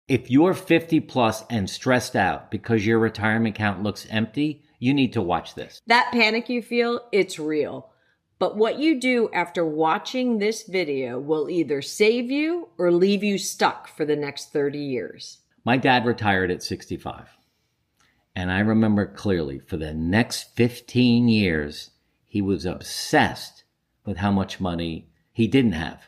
If you're 50 plus and stressed out because your retirement account looks empty, you need to watch this. That panic you feel, it's real. But what you do after watching this video will either save you or leave you stuck for the next 30 years. My dad retired at 65. And I remember clearly for the next 15 years, he was obsessed with how much money he didn't have.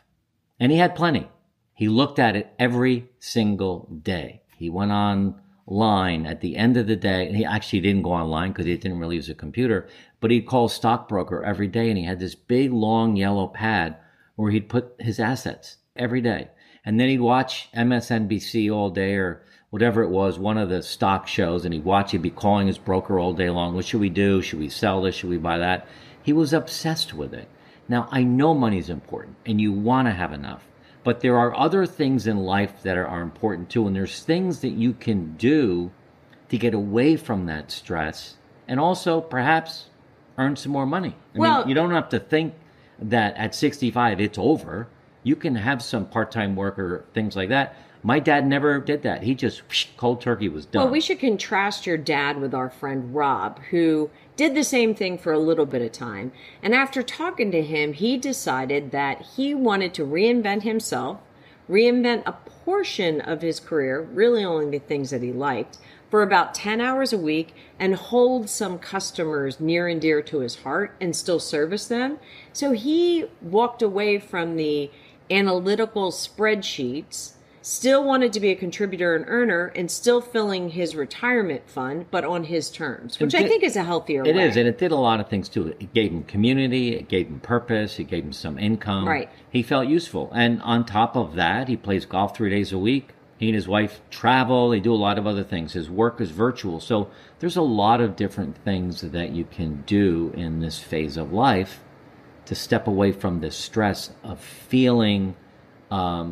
And he had plenty. He looked at it every single day. He went online at the end of the day. He actually didn't go online because he didn't really use a computer, but he'd call a stockbroker every day, and he had this big, long yellow pad where he'd put his assets every day. And then he'd watch MSNBC all day or whatever it was, one of the stock shows, and he'd be calling his broker all day long. What should we do? Should we sell this? Should we buy that? He was obsessed with it. Now, I know money's important, and you want to have enough. But there are other things in life that are important too. And there's things that you can do to get away from that stress and also perhaps earn some more money. I mean, you don't have to think that at 65 it's over. You can have some part-time work or things like that. My dad never did that. He just cold turkey was done. Well, we should contrast your dad with our friend Rob, who did the same thing for a little bit of time. And after talking to him, he decided that he wanted to reinvent himself, reinvent a portion of his career, really only the things that he liked, for about 10 hours a week and hold some customers near and dear to his heart and still service them. So he walked away from the analytical spreadsheets, still wanted to be a contributor and earner, and still filling his retirement fund, but on his terms, which I think is a healthier way. It is, and it did a lot of things too. It gave him community, it gave him purpose, it gave him some income. Right. He felt useful. And on top of that, he plays golf 3 days a week. He and his wife travel. They do a lot of other things. His work is virtual. So there's a lot of different things that you can do in this phase of life to step away from the stress of feeling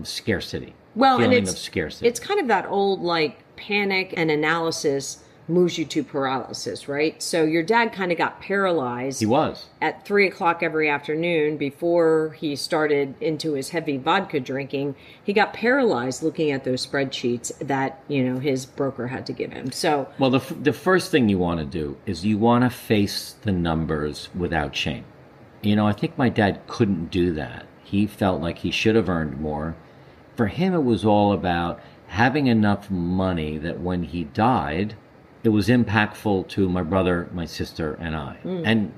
scarcity. Well, and it's kind of that old panic and analysis moves you to paralysis, right? So your dad kind of got paralyzed. He was. At 3:00 every afternoon before he started into his heavy vodka drinking. He got paralyzed looking at those spreadsheets that, his broker had to give him. So, well, the first thing you want to do is you want to face the numbers without shame. I think my dad couldn't do that. He felt like he should have earned more. For him, it was all about having enough money that when he died, it was impactful to my brother, my sister, and I. And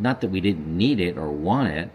not that we didn't need it or want it,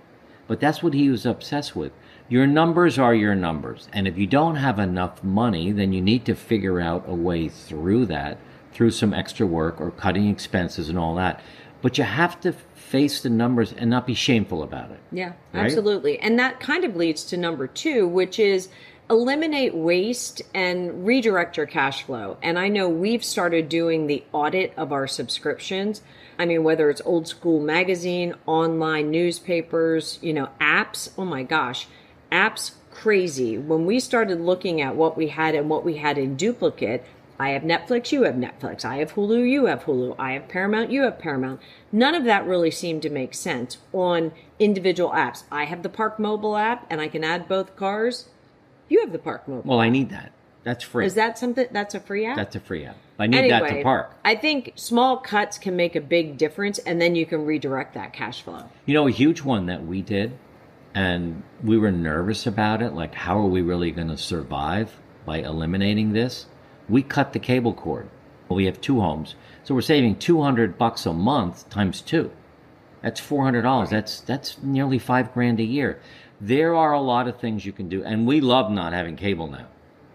but that's what he was obsessed with. Your numbers are your numbers. And if you don't have enough money, then you need to figure out a way through that, through some extra work or cutting expenses and all that. But you have to face the numbers and not be shameful about it. Yeah, right? Absolutely. And that kind of leads to number 2, which is eliminate waste and redirect your cash flow. And I know we've started doing the audit of our subscriptions. I mean, whether it's old school magazine, online newspapers, apps. Oh my gosh, apps crazy. When we started looking at what we had and what we had in duplicate, I have Netflix, you have Netflix. I have Hulu, you have Hulu. I have Paramount, you have Paramount. None of that really seemed to make sense on individual apps. I have the Park Mobile app and I can add both cars. You have the Park Mobile. Well, I need that. That's free. Is that something? That's a free app? That's a free app. I need that to park. I think small cuts can make a big difference, and then you can redirect that cash flow. A huge one that we did, and we were nervous about it, like how are we really going to survive by eliminating this? We cut the cable cord. We have 2 homes, so we're saving $200 a month times 2. That's $400. That's nearly $5,000 a year. There are a lot of things you can do, and we love not having cable now.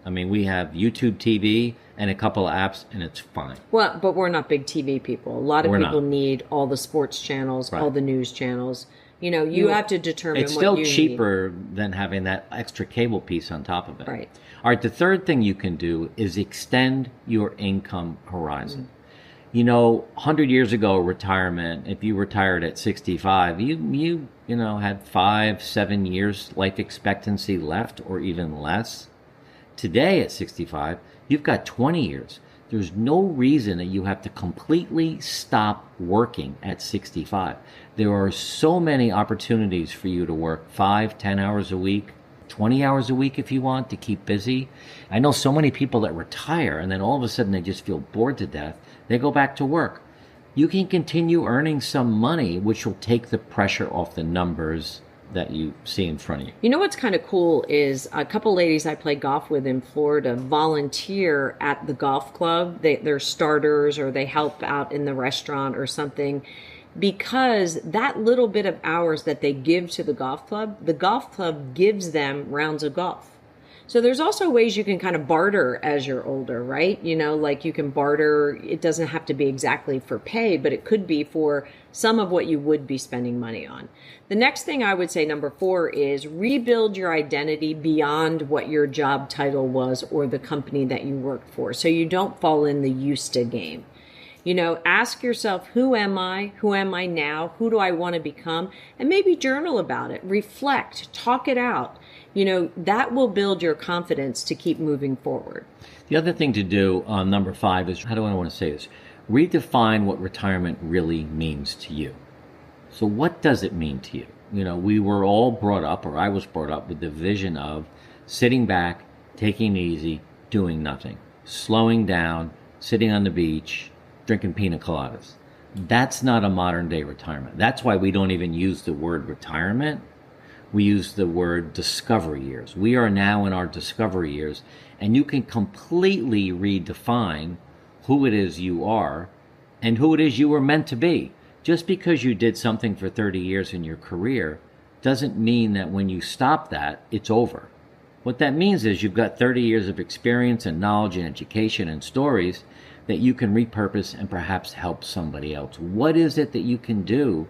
I mean, we have YouTube TV and a couple of apps, and it's fine. Well, but we're not big TV people. A lot of people need all the sports channels, all the news channels. You have to determine what you need. It's still cheaper than having that extra cable piece on top of it. Right. All right, the third thing you can do is extend your income horizon. 100 years ago, retirement, if you retired at 65, you had 5-7 years life expectancy left or even less. Today at 65, you've got 20 years. There's no reason that you have to completely stop working at 65. There are so many opportunities for you to work 5-10 hours a week, 20 hours a week if you want to keep busy. I know so many people that retire and then all of a sudden they just feel bored to death. They go back to work. You can continue earning some money, which will take the pressure off the numbers that you see in front of you. You know what's kind of cool is a couple ladies I play golf with in Florida volunteer at the golf club. They're starters or they help out in the restaurant or something, because that little bit of hours that they give to the golf club gives them rounds of golf. So there's also ways you can kind of barter as you're older, right? You know, like you can barter. It doesn't have to be exactly for pay, but it could be for some of what you would be spending money on. The next thing I would say, number 4, is rebuild your identity beyond what your job title was or the company that you worked for, so you don't fall in the used to game. You know, ask yourself, who am I? Who am I now? Who do I want to become? And maybe journal about it, reflect, talk it out. You know, that will build your confidence to keep moving forward. The other thing to do on number 5 is, how do I want to say this? Redefine what retirement really means to you. So what does it mean to you? You know, we were all brought up, or I was brought up with the vision of sitting back, taking it easy, doing nothing, slowing down, sitting on the beach, drinking pina coladas. That's not a modern day retirement. That's why we don't even use the word retirement. We use the word discovery years. We are now in our discovery years, and you can completely redefine who it is you are and who it is you were meant to be. Just because you did something for 30 years in your career doesn't mean that when you stop that, it's over. What that means is you've got 30 years of experience and knowledge and education and stories that you can repurpose and perhaps help somebody else. What is it that you can do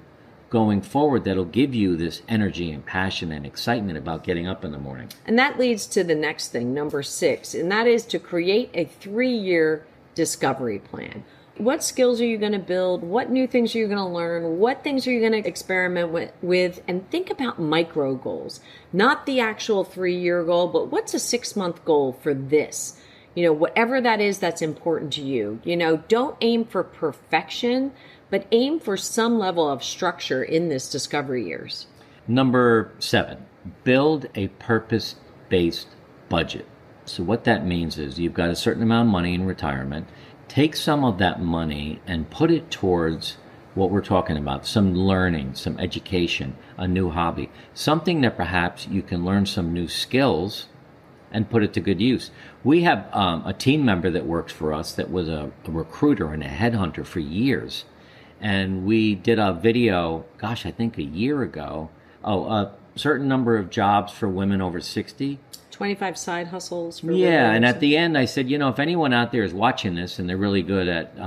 going forward that'll give you this energy and passion and excitement about getting up in the morning? And that leads to the next thing, number 6, and that is to create a 3-year discovery plan. What skills are you going to build? What new things are you going to learn? What things are you going to experiment with? And think about micro goals, not the actual 3-year goal, but what's a 6-month goal for this? You know, whatever that is that's important to you. You know, don't aim for perfection, but aim for some level of structure in this discovery years. Number 7, build a purpose-based budget. So what that means is you've got a certain amount of money in retirement. Take some of that money and put it towards what we're talking about, some learning, some education, a new hobby, something that perhaps you can learn some new skills and put it to good use. We have a team member that works for us that was a recruiter and a headhunter for years. And we did a video, I think a year ago, a certain number of jobs for women over 60. 25 side hustles for Yeah, and at the end I said, you know, if anyone out there is watching this and they're really good at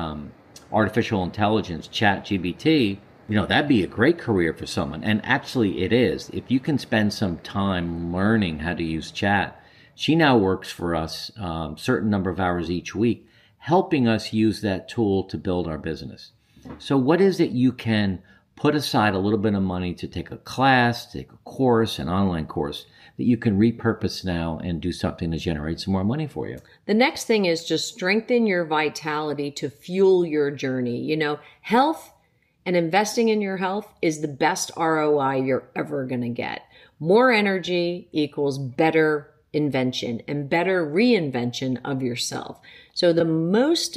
artificial intelligence, chat GBT, you know, that'd be a great career for someone. And actually it is. If you can spend some time learning how to use chat. She now works for us a certain number of hours each week, helping us use that tool to build our business. So what is it you can put aside a little bit of money to take a class, take a course, an online course that you can repurpose now and do something to generate some more money for you? The next thing is just strengthen your vitality to fuel your journey. You know, health and investing in your health is the best ROI you're ever going to get. More energy equals better invention and better reinvention of yourself. So the most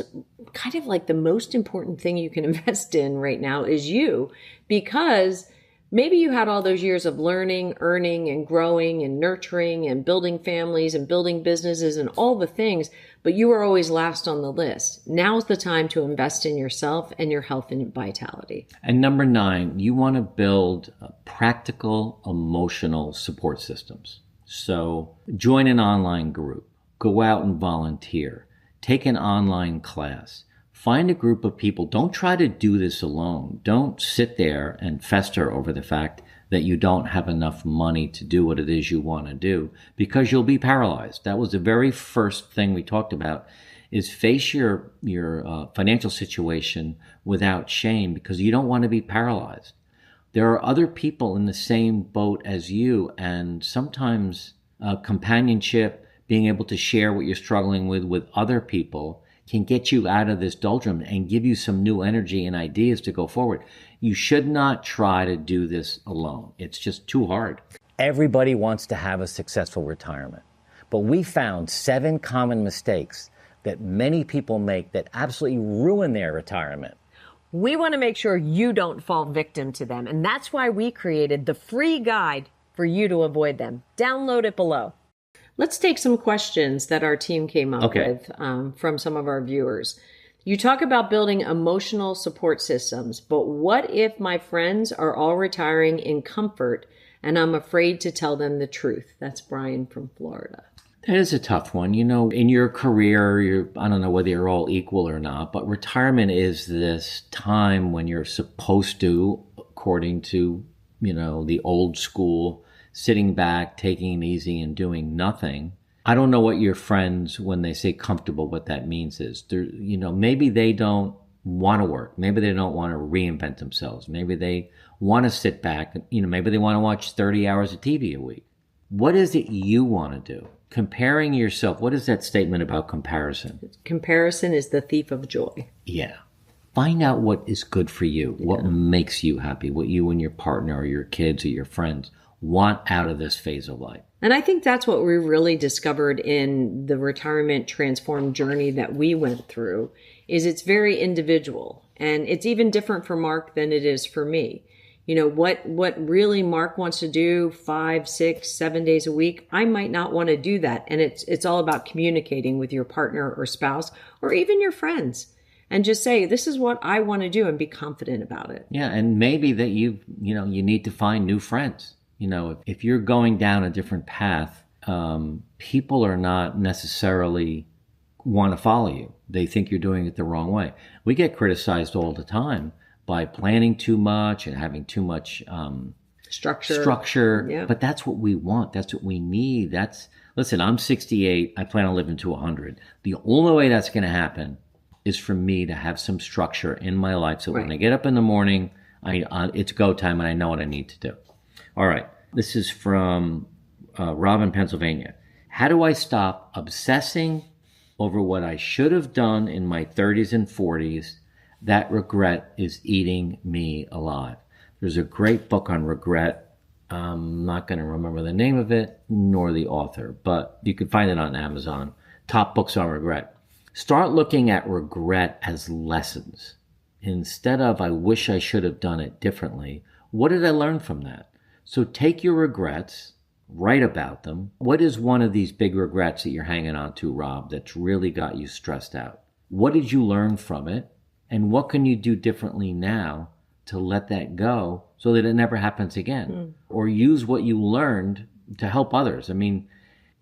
important thing you can invest in right now is you, because maybe you had all those years of learning, earning, and growing and nurturing and building families and building businesses and all the things, but you were always last on the list. Now's the time to invest in yourself and your health and vitality. And number 9, you want to build practical emotional support systems. So join an online group, go out and volunteer, take an online class, find a group of people. Don't try to do this alone. Don't sit there and fester over the fact that you don't have enough money to do what it is you want to do, because you'll be paralyzed. That was the very first thing we talked about, is face your financial situation without shame, because you don't want to be paralyzed. There are other people in the same boat as you, and sometimes companionship, being able to share what you're struggling with other people, can get you out of this doldrum and give you some new energy and ideas to go forward. You should not try to do this alone. It's just too hard. Everybody wants to have a successful retirement. But we found 7 common mistakes that many people make that absolutely ruin their retirement. We want to make sure you don't fall victim to them. And that's why we created the free guide for you to avoid them. Download it below. Let's take some questions that our team came up with from some of our viewers. You talk about building emotional support systems, but what if my friends are all retiring in comfort and I'm afraid to tell them the truth? That's Brian from Florida. That is a tough one. You know, in your career, I don't know whether you're all equal or not, but retirement is this time when you're supposed to, according to, the old school, sitting back, taking it easy and doing nothing. I don't know what your friends, when they say comfortable, what that means is. Maybe they don't want to work. Maybe they don't want to reinvent themselves. Maybe they want to sit back. Maybe they want to watch 30 hours of TV a week. What is it you want to do? Comparing yourself, what is that statement about comparison? Comparison is the thief of joy. Yeah. Find out what is good for you, what makes you happy, what you and your partner or your kids or your friends want out of this phase of life. And I think that's what we really discovered in the retirement transform journey that we went through, is it's very individual. And it's even different for Mark than it is for me. What really Mark wants to do 5, 6, 7 days a week, I might not want to do that. And it's all about communicating with your partner or spouse or even your friends and just say, this is what I want to do, and be confident about it. Yeah. And maybe that you need to find new friends. If you're going down a different path, people are not necessarily want to follow you. They think you're doing it the wrong way. We get criticized all the time by planning too much and having too much structure. Yeah. But that's what we want. That's what we need. Listen, I'm 68. I plan on living to 100. The only way that's going to happen is for me to have some structure in my life. So when I get up in the morning, it's go time and I know what I need to do. All right. This is from Rob in Pennsylvania. How do I stop obsessing over what I should have done in my 30s and 40s? That regret is eating me alive. There's a great book on regret. I'm not going to remember the name of it nor the author, but you can find it on Amazon. Top books on regret. Start looking at regret as lessons. Instead of, I wish I should have done it differently, what did I learn from that? So take your regrets, write about them. What is one of these big regrets that you're hanging on to, Rob, that's really got you stressed out? What did you learn from it? And what can you do differently now to let that go so that it never happens again? Or use what you learned to help others. I mean,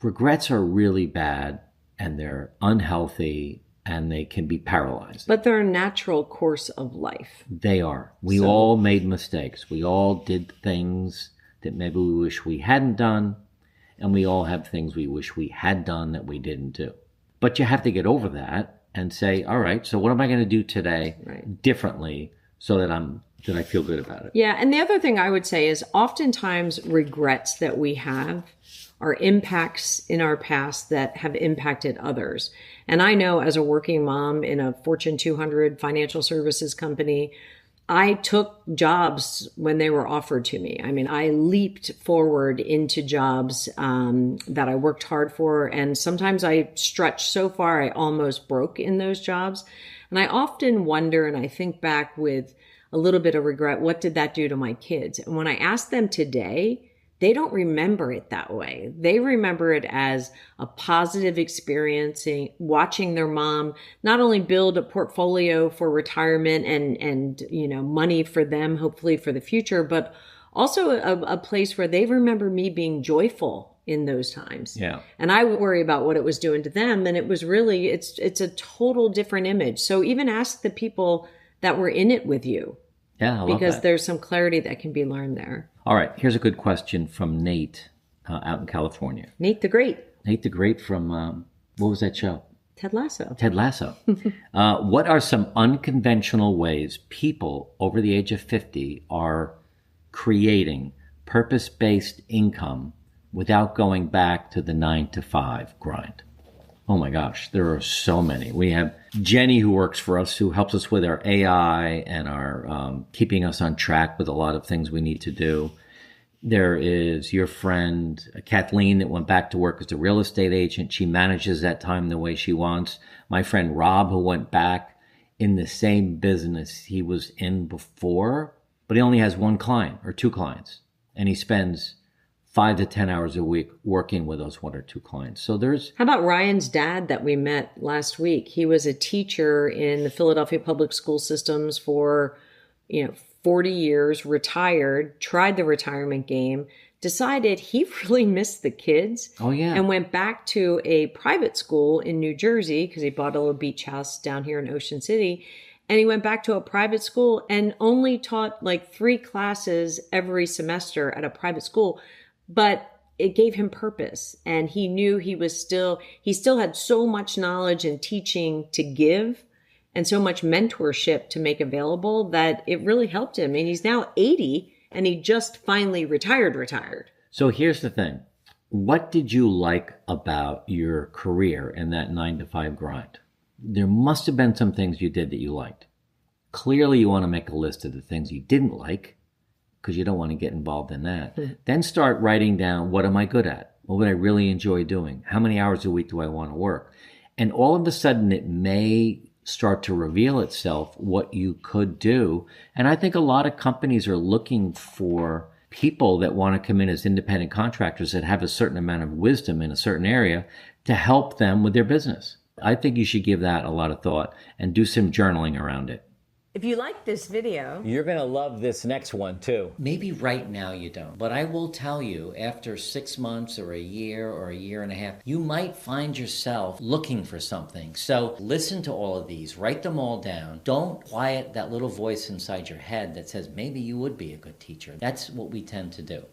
regrets are really bad and they're unhealthy and they can be paralyzed. But they're a natural course of life. They are. We all made mistakes. We all did things that maybe we wish we hadn't done. And we all have things we wish we had done that we didn't do. But you have to get over that and say, all right, so what am I going to do today differently so that I feel good about it? Yeah. And the other thing I would say is oftentimes regrets that we have are impacts in our past that have impacted others. And I know as a working mom in a Fortune 200 financial services company, I took jobs when they were offered to me. I mean, I leaped forward into jobs that I worked hard for. And sometimes I stretched so far, I almost broke in those jobs. And I often wonder, and I think back with a little bit of regret, what did that do to my kids? And when I ask them today, they don't remember it that way. They remember it as a positive experience, watching their mom not only build a portfolio for retirement and money for them, hopefully for the future, but also a place where they remember me being joyful in those times. Yeah. And I worry about what it was doing to them. And it was really, it's a total different image. So even ask the people that were in it with you. Yeah, I love because that. There's some clarity that can be learned there. All right, here's a good question from Nate out in California. Nate the Great. Nate the Great from, what was that show? Ted Lasso. Ted Lasso. What are some unconventional ways people over the age of 50 are creating purpose-based income without going back to the 9-to-5 grind? Oh my gosh, there are so many. We have Jenny who works for us, who helps us with our AI and our keeping us on track with a lot of things we need to do. There is your friend Kathleen that went back to work as a real estate agent. She manages that time the way she wants. My friend Rob, who went back in the same business he was in before, but he only has one client or two clients. And he spends 5 to 10 hours a week working with those one or two clients. So there's... How about Ryan's dad that we met last week? He was a teacher in the Philadelphia public school systems for, 40 years, retired, tried the retirement game, decided he really missed the kids. Oh, yeah. And went back to a private school in New Jersey because he bought a little beach house down here in Ocean City. And he went back to a private school and only taught like 3 classes every semester at a private school. But it gave him purpose. And he knew he still had so much knowledge and teaching to give and so much mentorship to make available that it really helped him. I mean, he's now 80 and he just finally retired. So here's the thing. What did you like about your career in that 9 to 5 grind? There must have been some things you did that you liked. Clearly, you want to make a list of the things you didn't like because you don't want to get involved in that. Then start writing down, what am I good at? What would I really enjoy doing? How many hours a week do I want to work? And all of a sudden, it may start to reveal itself what you could do. And I think a lot of companies are looking for people that want to come in as independent contractors that have a certain amount of wisdom in a certain area to help them with their business. I think you should give that a lot of thought and do some journaling around it. If you like this video, you're going to love this next one too. Maybe right now you don't, but I will tell you, after 6 months or a year and a half, you might find yourself looking for something. So listen to all of these, write them all down. Don't quiet that little voice inside your head that says maybe you would be a good teacher. That's what we tend to do.